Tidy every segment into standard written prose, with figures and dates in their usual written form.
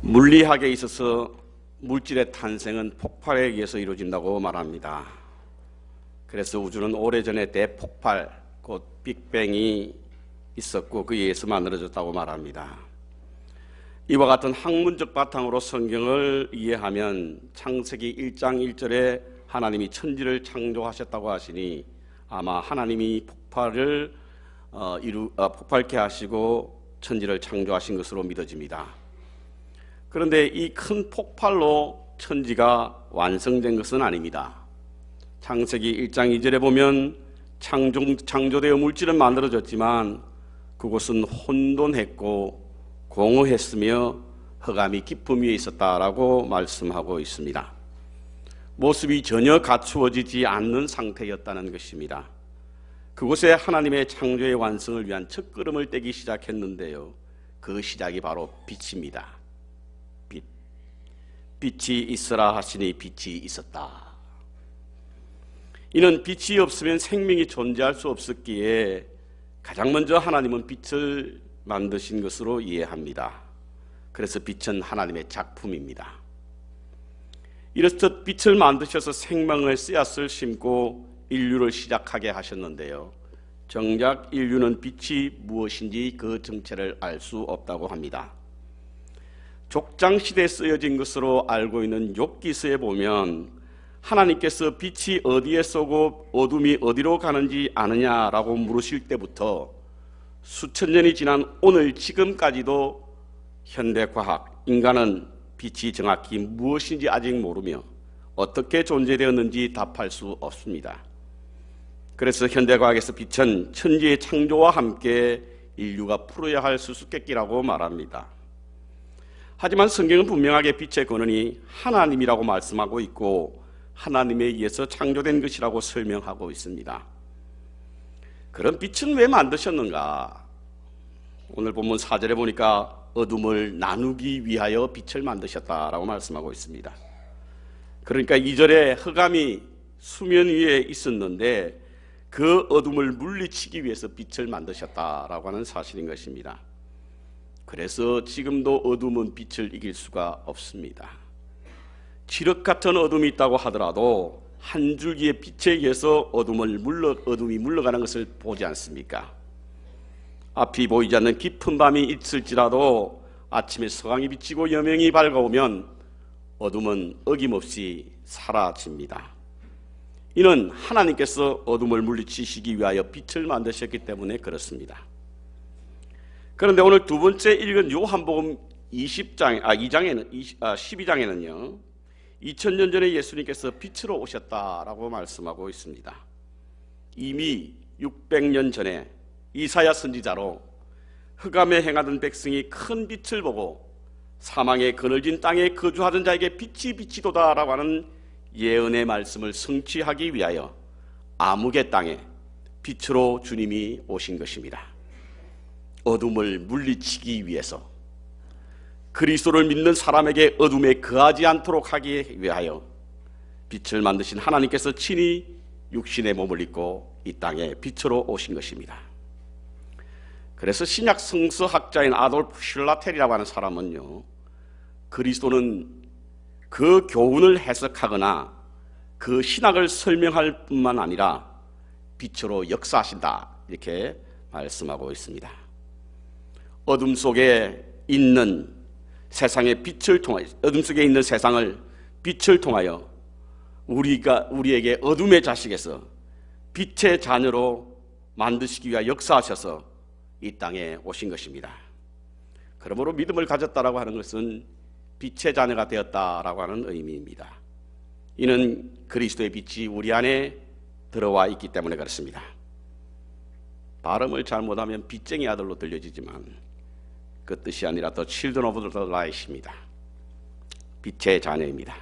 물리학에 있어서 물질의 탄생은 폭발에 의해서 이루어진다고 말합니다. 그래서 우주는 오래전에 대폭발, 곧 빅뱅이 있었고 그에 의해서 만들어졌다고 말합니다. 이와 같은 학문적 바탕으로 성경을 이해하면 창세기 1장 1절에 하나님이 천지를 창조하셨다고 하시니 아마 하나님이 폭발케 하시고 천지를 창조하신 것으로 믿어집니다. 그런데 이 큰 폭발로 천지가 완성된 것은 아닙니다. 창세기 1장 2절에 보면 창조되어 물질은 만들어졌지만 그곳은 혼돈했고 공허했으며 흑암이 깊음 위에 있었다라고 말씀하고 있습니다. 모습이 전혀 갖추어지지 않는 상태였다는 것입니다. 그곳에 하나님의 창조의 완성을 위한 첫걸음을 떼기 시작했는데요, 그 시작이 바로 빛입니다. 빛이 있으라 하시니 빛이 있었다. 이는 빛이 없으면 생명이 존재할 수 없었기에 가장 먼저 하나님은 빛을 만드신 것으로 이해합니다. 그래서 빛은 하나님의 작품입니다. 이렇듯 빛을 만드셔서 생명의 씨앗을 심고 인류를 시작하게 하셨는데요, 정작 인류는 빛이 무엇인지 그 정체를 알 수 없다고 합니다. 족장시대에 쓰여진 것으로 알고 있는 욥기서에 보면 하나님께서 빛이 어디에 쏘고 어둠이 어디로 가는지 아느냐라고 물으실 때부터 수천 년이 지난 오늘 지금까지도 현대과학, 인간은 빛이 정확히 무엇인지 아직 모르며 어떻게 존재되었는지 답할 수 없습니다. 그래서 현대과학에서 빛은 천지의 창조와 함께 인류가 풀어야 할 수수께끼라고 말합니다. 하지만 성경은 분명하게 빛의 근원이 하나님이라고 말씀하고 있고 하나님에 의해서 창조된 것이라고 설명하고 있습니다. 그럼 빛은 왜 만드셨는가? 오늘 본문 4절에 보니까 어둠을 나누기 위하여 빛을 만드셨다라고 말씀하고 있습니다. 그러니까 2절에 흑암이 수면 위에 있었는데 그 어둠을 물리치기 위해서 빛을 만드셨다라고 하는 사실인 것입니다. 그래서 지금도 어둠은 빛을 이길 수가 없습니다. 칠흑 같은 어둠이 있다고 하더라도 한 줄기의 빛에 의해서 어둠이 물러가는 것을 보지 않습니까? 앞이 보이지 않는 깊은 밤이 있을지라도 아침에 서강이 비치고 여명이 밝아오면 어둠은 어김없이 사라집니다. 이는 하나님께서 어둠을 물리치시기 위하여 빛을 만드셨기 때문에 그렇습니다. 그런데 오늘 두 번째 읽은 요한복음 12장에는요 2000년 전에 예수님께서 빛으로 오셨다라고 말씀하고 있습니다. 이미 600년 전에 이사야 선지자로 흑암에 행하던 백성이 큰 빛을 보고 사망의 그늘진 땅에 거주하던 자에게 빛이 비치도다라고 하는 예언의 말씀을 성취하기 위하여 암흑의 땅에 빛으로 주님이 오신 것입니다. 어둠을 물리치기 위해서 그리스도를 믿는 사람에게 어둠에 거하지 않도록 하기 위하여 빛을 만드신 하나님께서 친히 육신의 몸을 입고 이 땅에 빛으로 오신 것입니다. 그래서 신약 성서학자인 아돌프 슐라텔이라고 하는 사람은요, 그리스도는 그 교훈을 해석하거나 그 신학을 설명할 뿐만 아니라 빛으로 역사하신다, 이렇게 말씀하고 있습니다. 어둠 속에 있는 세상의 빛을 통하여, 어둠 속에 있는 세상을 빛을 통하여 우리에게 어둠의 자식에서 빛의 자녀로 만드시기 위하여 역사하셔서 이 땅에 오신 것입니다. 그러므로 믿음을 가졌다라고 하는 것은 빛의 자녀가 되었다라고 하는 의미입니다. 이는 그리스도의 빛이 우리 안에 들어와 있기 때문에 그렇습니다. 발음을 잘못하면 빚쟁이 아들로 들려지지만 그 뜻이 아니라 The Children of the Light입니다. 빛의 자녀입니다.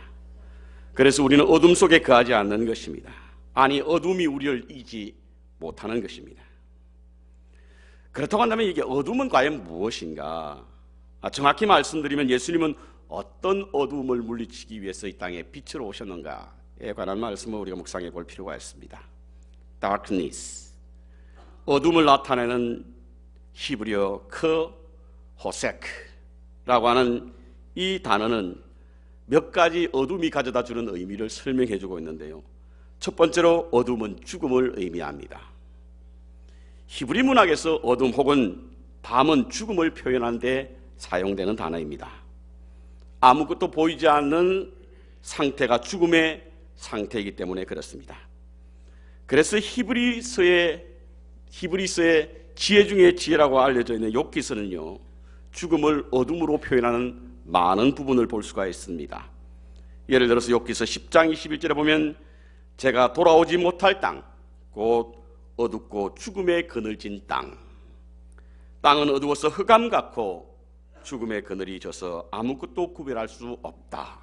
그래서 우리는 어둠 속에 거하지 않는 것입니다. 아니, 어둠이 우리를 이기지 못하는 것입니다. 그렇다고 한다면 이게 어둠은 과연 무엇인가? 정확히 말씀드리면 예수님은 어떤 어둠을 물리치기 위해서 이 땅에 빛으로 오셨는가에 관한 말씀을 우리가 묵상해 볼 필요가 있습니다. Darkness, 어둠을 나타내는 히브리어 호세크라고 하는 이 단어는 몇 가지 어둠이 가져다 주는 의미를 설명해 주고 있는데요. 첫 번째로 어둠은 죽음을 의미합니다. 히브리 문학에서 어둠 혹은 밤은 죽음을 표현하는 데 사용되는 단어입니다. 아무것도 보이지 않는 상태가 죽음의 상태이기 때문에 그렇습니다. 그래서 히브리서의 지혜 중에 지혜라고 알려져 있는 욥기서는요, 죽음을 어둠으로 표현하는 많은 부분을 볼 수가 있습니다. 예를 들어서 욥기서 10장 21절에 보면 제가 돌아오지 못할 땅, 곧 어둡고 죽음의 그늘진 땅은 어두워서 흑암 같고 죽음의 그늘이 져서 아무것도 구별할 수 없다.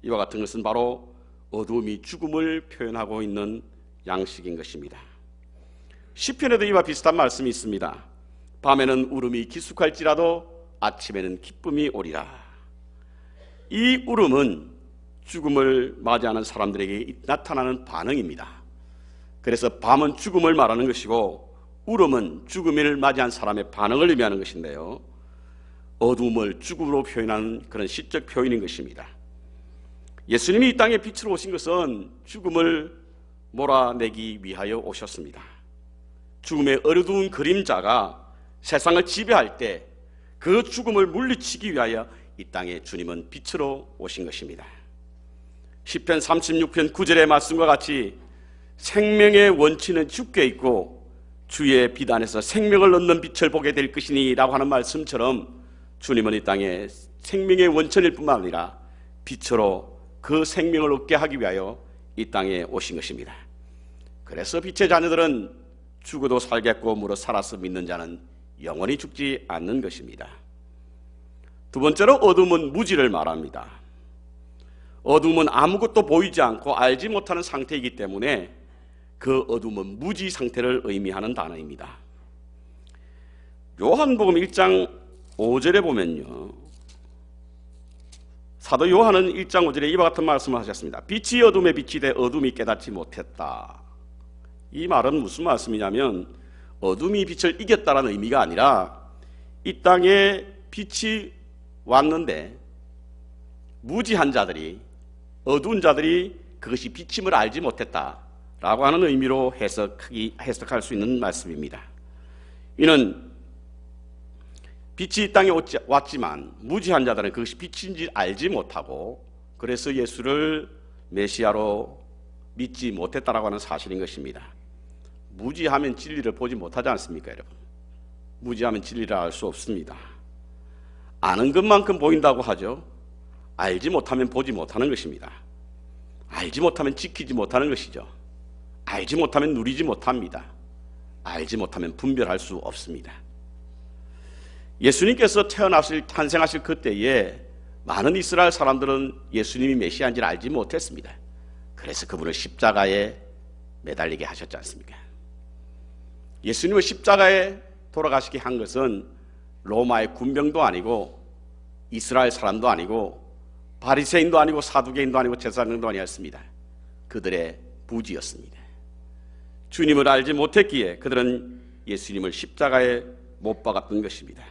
이와 같은 것은 바로 어두움이 죽음을 표현하고 있는 양식인 것입니다. 시편에도 이와 비슷한 말씀이 있습니다. 밤에는 울음이 기숙할지라도 아침에는 기쁨이 오리라. 이 울음은 죽음을 맞이하는 사람들에게 나타나는 반응입니다. 그래서 밤은 죽음을 말하는 것이고 울음은 죽음을 맞이한 사람의 반응을 의미하는 것인데요, 어둠을 죽음으로 표현하는 그런 시적 표현인 것입니다. 예수님이 이 땅에 빛으로 오신 것은 죽음을 몰아내기 위하여 오셨습니다. 죽음의 어두운 그림자가 세상을 지배할 때 그 죽음을 물리치기 위하여 이 땅에 주님은 빛으로 오신 것입니다. 시편 36편 9절의 말씀과 같이 생명의 원치는 주께 있고 주의 빛 안에서 생명을 얻는 빛을 보게 될 것이니 라고 하는 말씀처럼 주님은 이 땅에 생명의 원천일 뿐만 아니라 빛으로 그 생명을 얻게 하기 위하여 이 땅에 오신 것입니다. 그래서 빛의 자녀들은 죽어도 살겠고 물어 살아서 믿는 자는 영원히 죽지 않는 것입니다. 두 번째로 어둠은 무지를 말합니다. 어둠은 아무것도 보이지 않고 알지 못하는 상태이기 때문에 그 어둠은 무지 상태를 의미하는 단어입니다. 요한복음 1장 5절에 보면요, 사도 요한은 1장 5절에 이와 같은 말씀을 하셨습니다. 빛이 어둠에 비치되 어둠이 깨닫지 못했다. 이 말은 무슨 말씀이냐면 어둠이 빛을 이겼다라는 의미가 아니라 이 땅에 빛이 왔는데 무지한 자들이, 어두운 자들이 그것이 빛임을 알지 못했다라고 하는 의미로 해석할 수 있는 말씀입니다. 이는 빛이 이 땅에 왔지만 무지한 자들은 그것이 빛인지 알지 못하고 그래서 예수를 메시아로 믿지 못했다라고 하는 사실인 것입니다. 무지하면 진리를 보지 못하지 않습니까, 여러분? 무지하면 진리를 알 수 없습니다. 아는 것만큼 보인다고 하죠. 알지 못하면 보지 못하는 것입니다. 알지 못하면 지키지 못하는 것이죠. 알지 못하면 누리지 못합니다. 알지 못하면 분별할 수 없습니다. 예수님께서 탄생하실 그때에 많은 이스라엘 사람들은 예수님이 메시아인지를 알지 못했습니다. 그래서 그분을 십자가에 매달리게 하셨지 않습니까? 예수님을 십자가에 돌아가시게 한 것은 로마의 군병도 아니고 이스라엘 사람도 아니고 바리새인도 아니고 사두개인도 아니고 제사장도 아니었습니다. 그들의 부지였습니다. 주님을 알지 못했기에 그들은 예수님을 십자가에 못 박았던 것입니다.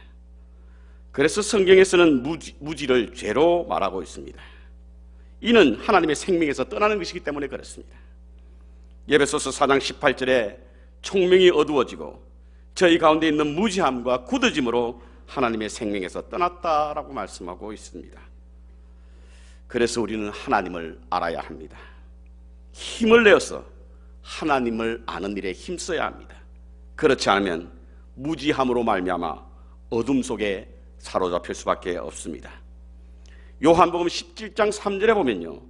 그래서 성경에서는 무지를 죄로 말하고 있습니다. 이는 하나님의 생명에서 떠나는 것이기 때문에 그렇습니다. 에베소서 4장 18절에 총명이 어두워지고 저희 가운데 있는 무지함과 굳어짐으로 하나님의 생명에서 떠났다라고 말씀하고 있습니다. 그래서 우리는 하나님을 알아야 합니다. 힘을 내어서 하나님을 아는 일에 힘써야 합니다. 그렇지 않으면 무지함으로 말미암아 어둠 속에 사로잡힐 수밖에 없습니다. 요한복음 17장 3절에 보면요,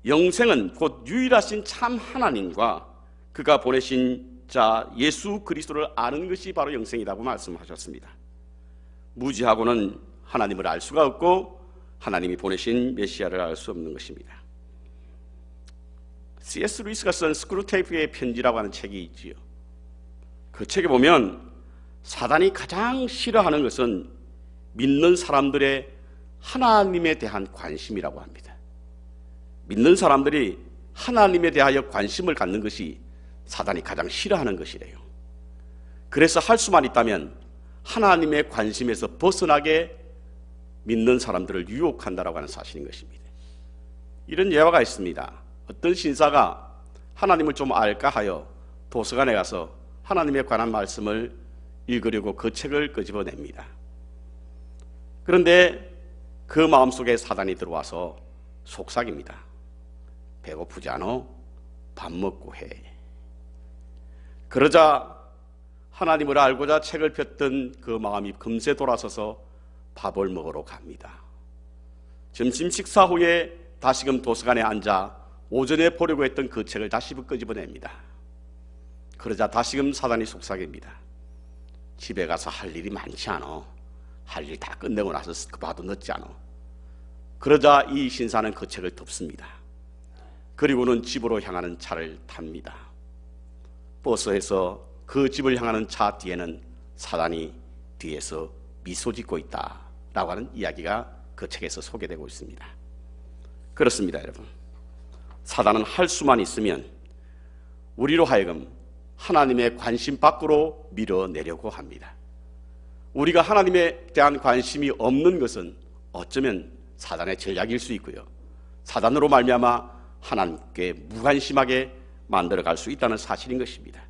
영생은 곧 유일하신 참 하나님과 그가 보내신 자 예수 그리스도를 아는 것이 바로 영생이라고 말씀하셨습니다. 무지하고는 하나님을 알 수가 없고 하나님이 보내신 메시아를 알 수 없는 것입니다. C.S. 루이스가 쓴 스크루테이프의 편지라고 하는 책이 있지요. 그 책에 보면 사단이 가장 싫어하는 것은 믿는 사람들의 하나님에 대한 관심이라고 합니다. 믿는 사람들이 하나님에 대하여 관심을 갖는 것이 사단이 가장 싫어하는 것이래요. 그래서 할 수만 있다면 하나님의 관심에서 벗어나게 믿는 사람들을 유혹한다라고 하는 사실인 것입니다. 이런 예화가 있습니다. 어떤 신사가 하나님을 좀 알까 하여 도서관에 가서 하나님에 관한 말씀을 읽으려고 그 책을 끄집어냅니다. 그런데 그 마음속에 사단이 들어와서 속삭입니다. 배고프지 않아? 밥 먹고 해. 그러자 하나님을 알고자 책을 폈던 그 마음이 금세 돌아서서 밥을 먹으러 갑니다. 점심 식사 후에 다시금 도서관에 앉아 오전에 보려고 했던 그 책을 다시 끄집어냅니다. 그러자 다시금 사단이 속삭입니다. 집에 가서 할 일이 많지 않아. 할 일 다 끝내고 나서 봐도 늦지 않아. 그러자 이 신사는 그 책을 덮습니다. 그리고는 집으로 향하는 차를 탑니다. 버스에서 그 집을 향하는 차 뒤에는 사단이 뒤에서 미소 짓고 있다라고 하는 이야기가 그 책에서 소개되고 있습니다. 그렇습니다, 여러분. 사단은 할 수만 있으면 우리로 하여금 하나님의 관심 밖으로 밀어내려고 합니다. 우리가 하나님에 대한 관심이 없는 것은 어쩌면 사단의 전략일 수 있고요, 사단으로 말미암아 하나님께 무관심하게 만들어갈 수 있다는 사실인 것입니다.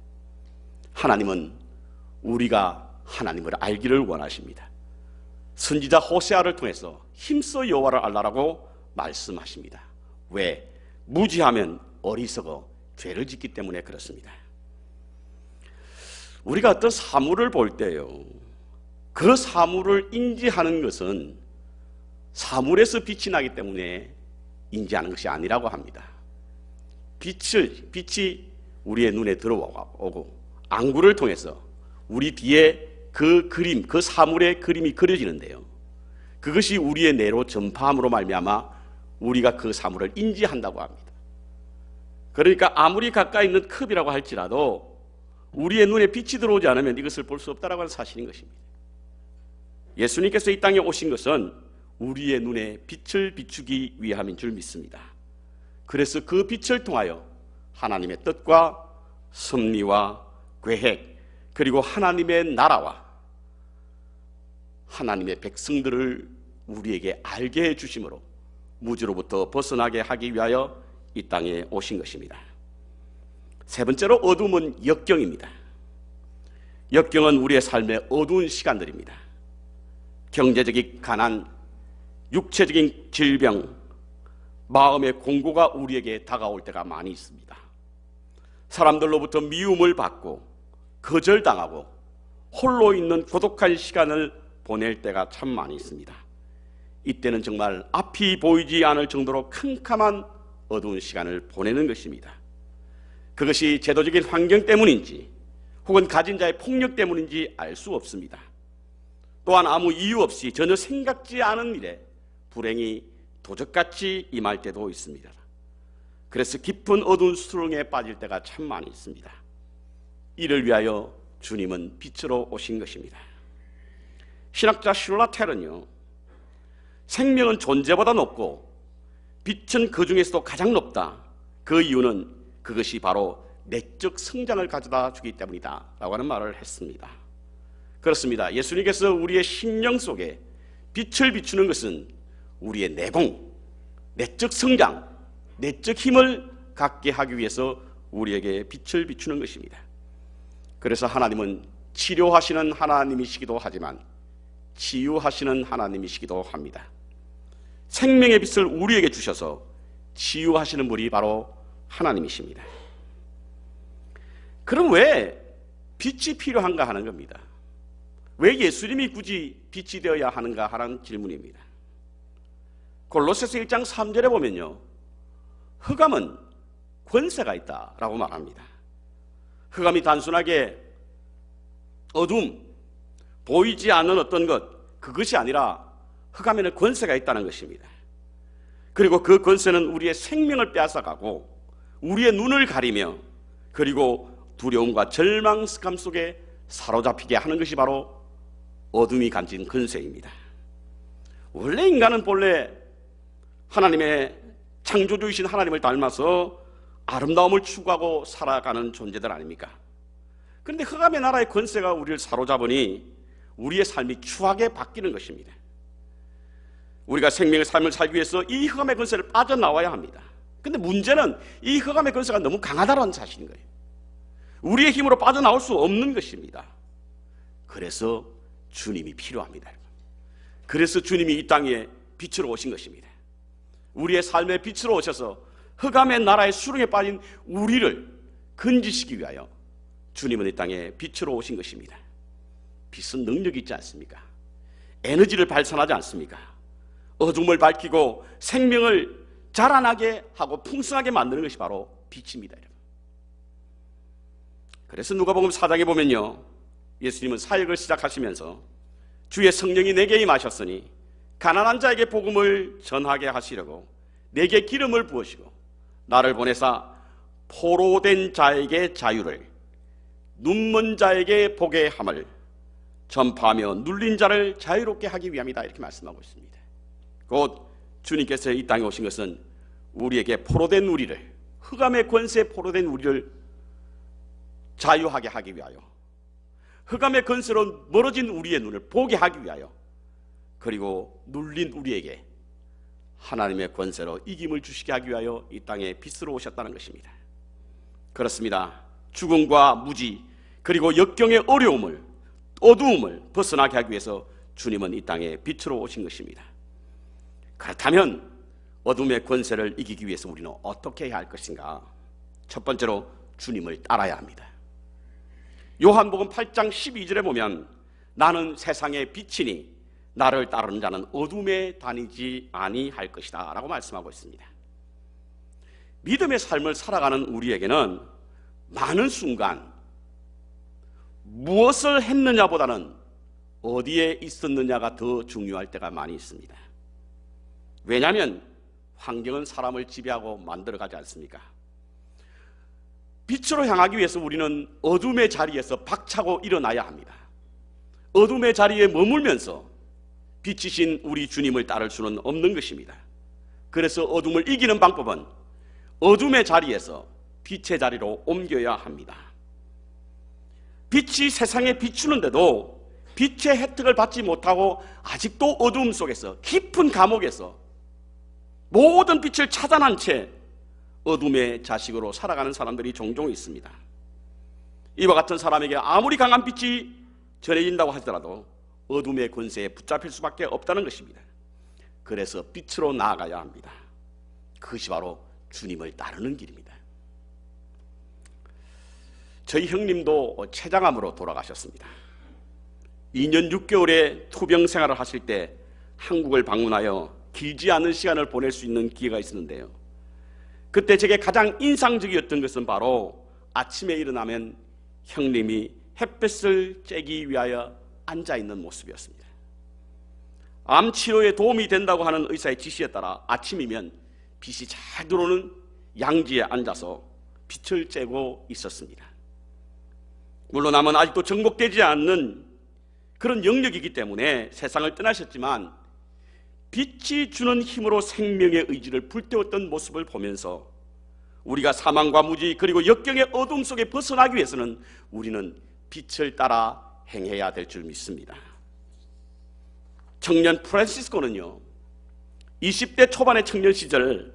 하나님은 우리가 하나님을 알기를 원하십니다. 선지자 호세아를 통해서 힘써 여호와를 알라라고 말씀하십니다. 왜? 무지하면 어리석어 죄를 짓기 때문에 그렇습니다. 우리가 어떤 사물을 볼 때요, 그 사물을 인지하는 것은 사물에서 빛이 나기 때문에 인지하는 것이 아니라고 합니다. 빛이 우리의 눈에 들어오고 안구를 통해서 우리 뒤에 그 그림, 그 사물의 그림이 그려지는데요, 그것이 우리의 뇌로 전파함으로 말미암아 우리가 그 사물을 인지한다고 합니다. 그러니까 아무리 가까이 있는 컵이라고 할지라도 우리의 눈에 빛이 들어오지 않으면 이것을 볼 수 없다라고 하는 사실인 것입니다. 예수님께서 이 땅에 오신 것은 우리의 눈에 빛을 비추기 위함인 줄 믿습니다. 그래서 그 빛을 통하여 하나님의 뜻과 섭리와 계획, 그리고 하나님의 나라와 하나님의 백성들을 우리에게 알게 해주심으로 무지로부터 벗어나게 하기 위하여 이 땅에 오신 것입니다. 세 번째로 어둠은 역경입니다. 역경은 우리의 삶의 어두운 시간들입니다. 경제적인 가난, 육체적인 질병, 마음의 공고가 우리에게 다가올 때가 많이 있습니다. 사람들로부터 미움을 받고 거절당하고 홀로 있는 고독한 시간을 보낼 때가 참 많이 있습니다. 이때는 정말 앞이 보이지 않을 정도로 캄캄한 어두운 시간을 보내는 것입니다. 그것이 제도적인 환경 때문인지 혹은 가진 자의 폭력 때문인지 알 수 없습니다. 또한 아무 이유 없이 전혀 생각지 않은 일에 불행이 도적같이 임할 때도 있습니다. 그래서 깊은 어두운 수렁에 빠질 때가 참 많이 있습니다. 이를 위하여 주님은 빛으로 오신 것입니다. 신학자 슐라텔은요, 생명은 존재보다 높고 빛은 그 중에서도 가장 높다. 그 이유는 그것이 바로 내적 성장을 가져다 주기 때문이다 라고 하는 말을 했습니다. 그렇습니다. 예수님께서 우리의 심령 속에 빛을 비추는 것은 우리의 내공, 내적 성장, 내적 힘을 갖게 하기 위해서 우리에게 빛을 비추는 것입니다. 그래서 하나님은 치료하시는 하나님이시기도 하지만 치유하시는 하나님이시기도 합니다. 생명의 빛을 우리에게 주셔서 치유하시는 분이 바로 하나님이십니다. 그럼 왜 빛이 필요한가 하는 겁니다. 왜 예수님이 굳이 빛이 되어야 하는가 하는 질문입니다. 골로새서 1장 3절에 보면요, 흑암은 권세가 있다라고 말합니다. 흑암이 단순하게 어둠, 보이지 않는 어떤 것, 그것이 아니라 흑암에는 권세가 있다는 것입니다. 그리고 그 권세는 우리의 생명을 빼앗아가고 우리의 눈을 가리며 그리고 두려움과 절망감 속에 사로잡히게 하는 것이 바로 어둠이 가진 권세입니다. 원래 인간은 본래 하나님의 창조주이신 하나님을 닮아서 아름다움을 추구하고 살아가는 존재들 아닙니까? 그런데 흑암의 나라의 권세가 우리를 사로잡으니 우리의 삶이 추하게 바뀌는 것입니다. 우리가 생명의 삶을 살기 위해서 이 흑암의 권세를 빠져나와야 합니다. 근데 문제는 이 흑암의 권세가 너무 강하다는 사실인 거예요. 우리의 힘으로 빠져나올 수 없는 것입니다. 그래서 주님이 필요합니다. 그래서 주님이 이 땅에 빛으로 오신 것입니다. 우리의 삶의 빛으로 오셔서 흑암의 나라의 수렁에 빠진 우리를 건지시기 위하여 주님은 이 땅에 빛으로 오신 것입니다. 빛은 능력이 있지 않습니까? 에너지를 발산하지 않습니까? 어둠을 밝히고 생명을 자라나게 하고 풍성하게 만드는 것이 바로 빛입니다. 그래서 누가복음 4장에 보면요, 예수님은 사역을 시작하시면서 주의 성령이 내게 임하셨으니 가난한 자에게 복음을 전하게 하시려고 내게 기름을 부으시고 나를 보내사 포로된 자에게 자유를, 눈먼 자에게 보게 함을 전파하며 눌린 자를 자유롭게 하기 위함이다, 이렇게 말씀하고 있습니다. 곧 주님께서 이 땅에 오신 것은 우리에게 포로된 우리를, 흑암의 권세에 포로된 우리를 자유하게 하기 위하여, 흑암의 권세로 멀어진 우리의 눈을 보게 하기 위하여, 그리고 눌린 우리에게 하나님의 권세로 이김을 주시게 하기 위하여 이 땅에 빛으로 오셨다는 것입니다. 그렇습니다. 죽음과 무지 그리고 역경의 어려움을, 어두움을 벗어나게 하기 위해서 주님은 이 땅에 빛으로 오신 것입니다. 그렇다면 어둠의 권세를 이기기 위해서 우리는 어떻게 해야 할 것인가? 첫 번째로 주님을 따라야 합니다. 요한복음 8장 12절에 보면 나는 세상의 빛이니 나를 따르는 자는 어둠에 다니지 아니할 것이다 라고 말씀하고 있습니다. 믿음의 삶을 살아가는 우리에게는 많은 순간 무엇을 했느냐보다는 어디에 있었느냐가 더 중요할 때가 많이 있습니다. 왜냐하면 환경은 사람을 지배하고 만들어가지 않습니까? 빛으로 향하기 위해서 우리는 어둠의 자리에서 박차고 일어나야 합니다. 어둠의 자리에 머물면서 빛이신 우리 주님을 따를 수는 없는 것입니다. 그래서 어둠을 이기는 방법은 어둠의 자리에서 빛의 자리로 옮겨야 합니다. 빛이 세상에 비추는데도 빛의 혜택을 받지 못하고 아직도 어둠 속에서, 깊은 감옥에서 모든 빛을 차단한 채 어둠의 자식으로 살아가는 사람들이 종종 있습니다. 이와 같은 사람에게 아무리 강한 빛이 전해진다고 하더라도 어둠의 권세에 붙잡힐 수밖에 없다는 것입니다. 그래서 빛으로 나아가야 합니다. 그것이 바로 주님을 따르는 길입니다. 저희 형님도 췌장암으로 돌아가셨습니다. 2년 6개월의 투병 생활을 하실 때 한국을 방문하여 길지 않은 시간을 보낼 수 있는 기회가 있었는데요, 그때 제게 가장 인상적이었던 것은 바로 아침에 일어나면 형님이 햇볕을 쬐기 위하여 앉아있는 모습이었습니다. 암 치료에 도움이 된다고 하는 의사의 지시에 따라 아침이면 빛이 잘 들어오는 양지에 앉아서 빛을 쬐고 있었습니다. 물론 암은 아직도 정복되지 않는 그런 영역이기 때문에 세상을 떠나셨지만 빛이 주는 힘으로 생명의 의지를 불태웠던 모습을 보면서 우리가 사망과 무지 그리고 역경의 어둠 속에 벗어나기 위해서는 우리는 빛을 따라 행해야 될 줄 믿습니다. 청년 프란시스코는요, 20대 초반의 청년 시절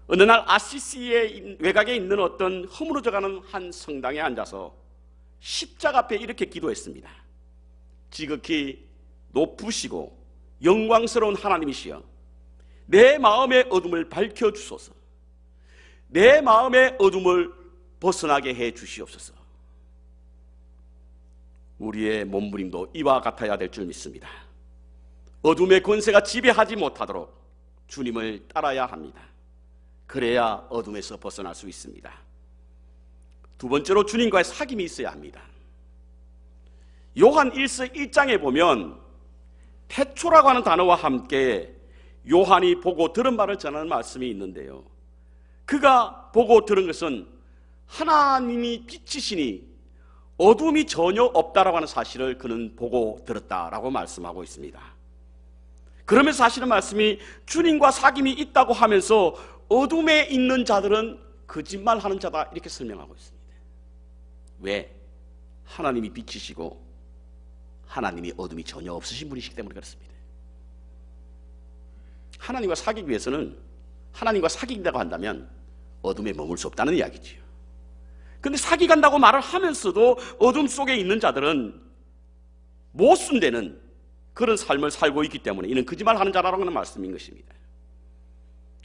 어느 날 아시시의 외곽에 있는 어떤 허물어져가는 한 성당에 앉아서 십자가 앞에 이렇게 기도했습니다. 지극히 높으시고 영광스러운 하나님이시여, 내 마음의 어둠을 밝혀주소서. 내 마음의 어둠을 벗어나게 해 주시옵소서. 우리의 몸부림도 이와 같아야 될 줄 믿습니다. 어둠의 권세가 지배하지 못하도록 주님을 따라야 합니다. 그래야 어둠에서 벗어날 수 있습니다. 두 번째로 주님과의 사귐이 있어야 합니다. 요한 1서 1장에 보면 태초라고 하는 단어와 함께 요한이 보고 들은 바를 전하는 말씀이 있는데요, 그가 보고 들은 것은 하나님이 빛이시니 어둠이 전혀 없다라고 하는 사실을 그는 보고 들었다라고 말씀하고 있습니다. 그러면서 하시는 말씀이 주님과 사귐이 있다고 하면서 어둠에 있는 자들은 거짓말하는 자다, 이렇게 설명하고 있습니다. 왜? 하나님이 빛이시고 하나님이 어둠이 전혀 없으신 분이시기 때문에 그렇습니다. 하나님과 사귀기 위해서는, 하나님과 사귀긴다고 한다면 어둠에 머물 수 없다는 이야기지요. 근데 사귀간다고 말을 하면서도 어둠 속에 있는 자들은 못 순대는 그런 삶을 살고 있기 때문에 이는 거짓말하는 자라고 하는 말씀인 것입니다.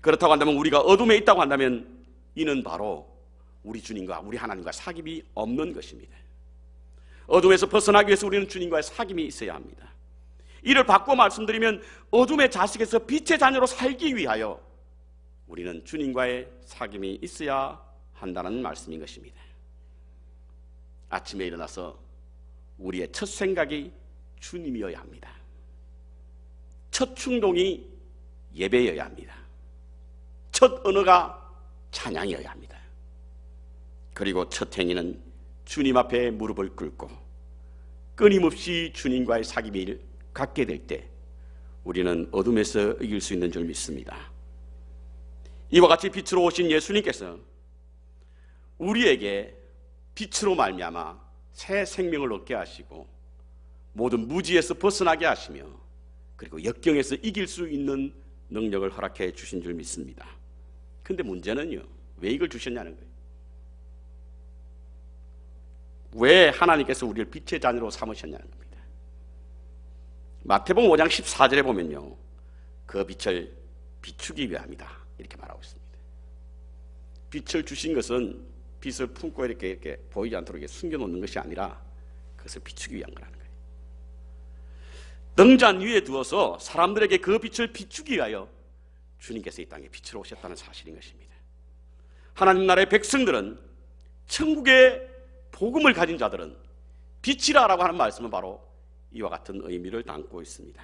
그렇다고 한다면 우리가 어둠에 있다고 한다면 이는 바로 우리 주님과 우리 하나님과 사귐이 없는 것입니다. 어둠에서 벗어나기 위해서 우리는 주님과의 사귐이 있어야 합니다. 이를 바꿔 말씀드리면 어둠의 자식에서 빛의 자녀로 살기 위하여 우리는 주님과의 사귐이 있어야 한다는 말씀인 것입니다. 아침에 일어나서 우리의 첫 생각이 주님이어야 합니다. 첫 충동이 예배여야 합니다. 첫 언어가 찬양이어야 합니다. 그리고 첫 행위는 주님 앞에 무릎을 꿇고 끊임없이 주님과의 사귐을 갖게 될 때 우리는 어둠에서 이길 수 있는 줄 믿습니다. 이와 같이 빛으로 오신 예수님께서 우리에게 빛으로 말미암아 새 생명을 얻게 하시고 모든 무지에서 벗어나게 하시며 그리고 역경에서 이길 수 있는 능력을 허락해 주신 줄 믿습니다. 근데 문제는요, 왜 이걸 주셨냐는 거예요. 왜 하나님께서 우리를 빛의 자녀로 삼으셨냐는 겁니다. 마태복음 5장 14절에 보면요, 그 빛을 비추기 위함이다 이렇게 말하고 있습니다. 빛을 주신 것은 빛을 품고 이렇게 보이지 않도록 숨겨놓는 것이 아니라 그것을 비추기 위한 거라는 거예요. 등잔 위에 두어서 사람들에게 그 빛을 비추기 위하여 주님께서 이 땅에 빛으로 오셨다는 사실인 것입니다. 하나님 나라의 백성들은, 천국의 복음을 가진 자들은 빛이라라고 하는 말씀은 바로 이와 같은 의미를 담고 있습니다.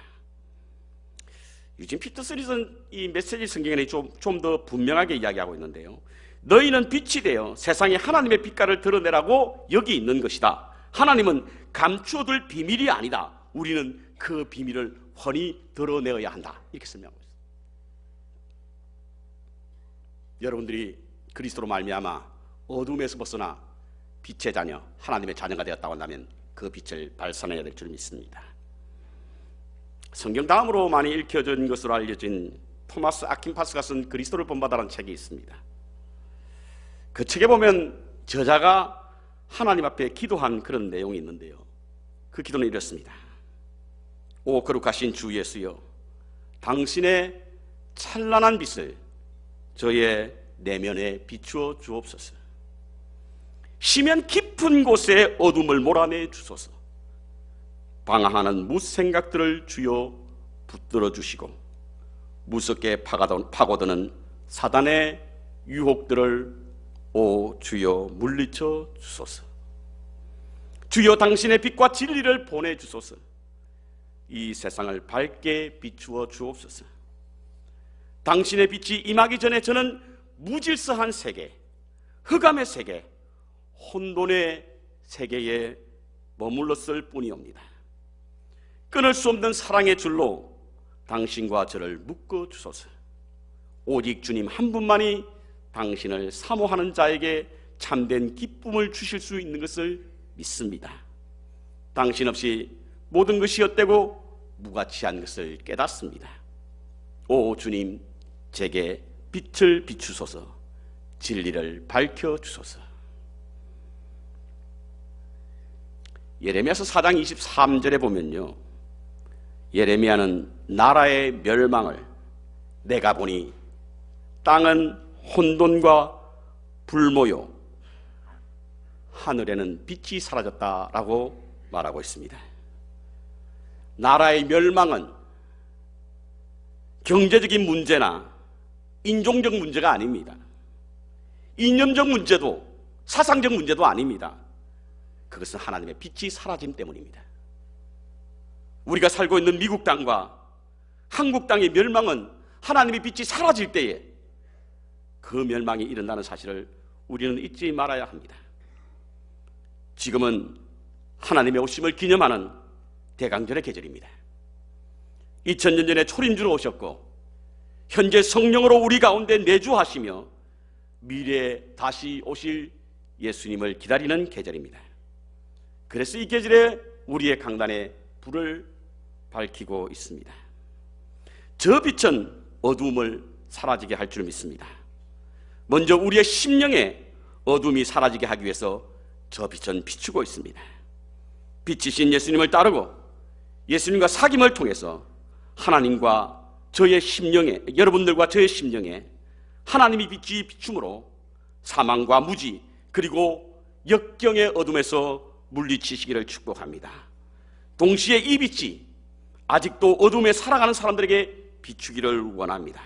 유진 피터슨은 이 메시지 성경에 좀 더 분명하게 이야기하고 있는데요, 너희는 빛이 되어 세상에 하나님의 빛깔을 드러내라고 여기 있는 것이다. 하나님은 감추어둘 비밀이 아니다. 우리는 그 비밀을 훤히 드러내어야 한다. 이렇게 설명하고 있습니다. 여러분들이 그리스도로 말미암아 어둠에서 벗어나 빛의 자녀, 하나님의 자녀가 되었다고 한다면 그 빛을 발산해야 될 줄 믿습니다. 성경 다음으로 많이 읽혀진 것으로 알려진 토마스 아킨파스가 쓴 그리스도를 본받아라는 책이 있습니다. 그 책에 보면 저자가 하나님 앞에 기도한 그런 내용이 있는데요, 그 기도는 이렇습니다. 오 거룩하신 주 예수여, 당신의 찬란한 빛을 저의 내면에 비추어 주옵소서. 시면 깊은 곳에 어둠을 몰아내 주소서. 방황하는 무생각들을 주여 붙들어 주시고 무섭게 파고드는 사단의 유혹들을 오 주여 물리쳐 주소서. 주여 당신의 빛과 진리를 보내주소서. 이 세상을 밝게 비추어 주옵소서. 당신의 빛이 임하기 전에 저는 무질서한 세계, 흑암의 세계, 혼돈의 세계에 머물렀을 뿐이옵니다. 끊을 수 없는 사랑의 줄로 당신과 저를 묶어 주소서. 오직 주님 한 분만이 당신을 사모하는 자에게 참된 기쁨을 주실 수 있는 것을 믿습니다. 당신 없이 모든 것이 헛되고 무가치한 것을 깨닫습니다. 오 주님, 제게 빛을 비추소서. 진리를 밝혀주소서. 예레미야서 4장 23절에 보면요, 예레미야는 나라의 멸망을, 내가 보니 땅은 혼돈과 불모요 하늘에는 빛이 사라졌다라고 말하고 있습니다. 나라의 멸망은 경제적인 문제나 인종적 문제가 아닙니다. 이념적 문제도 사상적 문제도 아닙니다. 그것은 하나님의 빛이 사라짐 때문입니다. 우리가 살고 있는 미국 땅과 한국 땅의 멸망은 하나님의 빛이 사라질 때에 그 멸망이 일어나는 사실을 우리는 잊지 말아야 합니다. 지금은 하나님의 오심을 기념하는 대강절의 계절입니다. 2000년 전에 초림주로 오셨고 현재 성령으로 우리 가운데 내주하시며 미래에 다시 오실 예수님을 기다리는 계절입니다. 그래서 이 계절에 우리의 강단에 불을 밝히고 있습니다. 저 빛은 어두움을 사라지게 할 줄 믿습니다. 먼저 우리의 심령에 어둠이 사라지게 하기 위해서 저 빛은 비추고 있습니다. 빛이신 예수님을 따르고 예수님과 사귐을 통해서 하나님과 저의 심령에, 여러분들과 저의 심령에 하나님이 빛이 비춤으로 사망과 무지 그리고 역경의 어둠에서 물리치시기를 축복합니다. 동시에 이 빛이 아직도 어둠에 살아가는 사람들에게 비추기를 원합니다.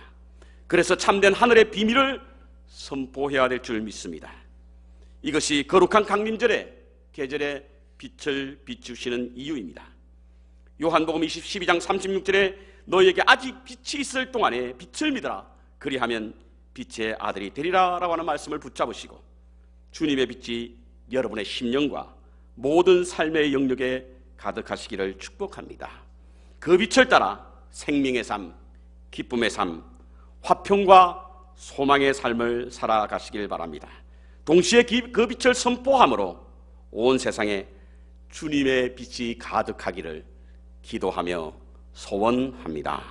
그래서 참된 하늘의 비밀을 선포해야 될 줄 믿습니다. 이것이 거룩한 강림절의 계절에 빛을 비추시는 이유입니다. 요한복음 12장 36절에 너희에게 아직 빛이 있을 동안에 빛을 믿어라. 그리하면 빛의 아들이 되리라 라고 하는 말씀을 붙잡으시고 주님의 빛이 여러분의 심령과 모든 삶의 영역에 가득하시기를 축복합니다. 그 빛을 따라 생명의 삶, 기쁨의 삶, 화평과 소망의 삶을 살아가시길 바랍니다. 동시에 그 빛을 선포함으로 온 세상에 주님의 빛이 가득하기를 기도하며 소원합니다.